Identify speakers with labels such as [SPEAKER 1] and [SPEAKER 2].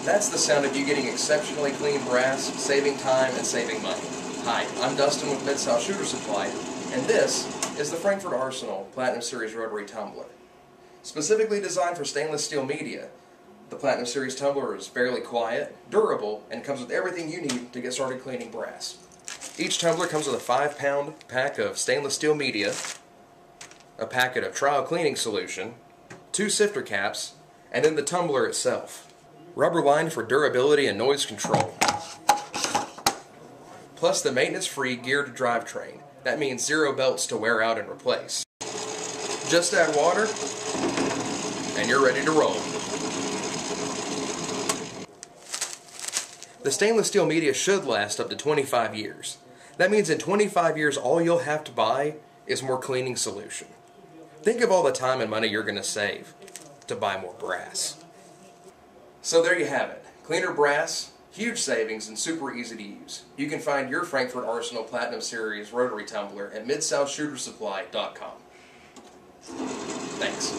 [SPEAKER 1] That's the sound of you getting exceptionally clean brass, saving time, and saving money. Hi, I'm Dustin with Mid-South Shooter Supply, and this is the Frankford Arsenal Platinum Series Rotary Tumbler. Specifically designed for stainless steel media, the Platinum Series Tumbler is fairly quiet, durable, and comes with everything you need to get started cleaning brass. Each tumbler comes with a 5-pound pack of stainless steel media, a packet of trial cleaning solution, 2 sifter caps, and then the tumbler itself. Rubber lined for durability and noise control. Plus the maintenance-free geared drivetrain. That means 0 belts to wear out and replace. Just add water, and you're ready to roll. The stainless steel media should last up to 25 years. That means in 25 years all you'll have to buy is more cleaning solution. Think of all the time and money you're going to save to buy more brass. So there you have it. Cleaner brass, huge savings, and super easy to use. You can find your Frankford Arsenal Platinum Series Rotary Tumbler at midsouthshootersupply.com. Thanks.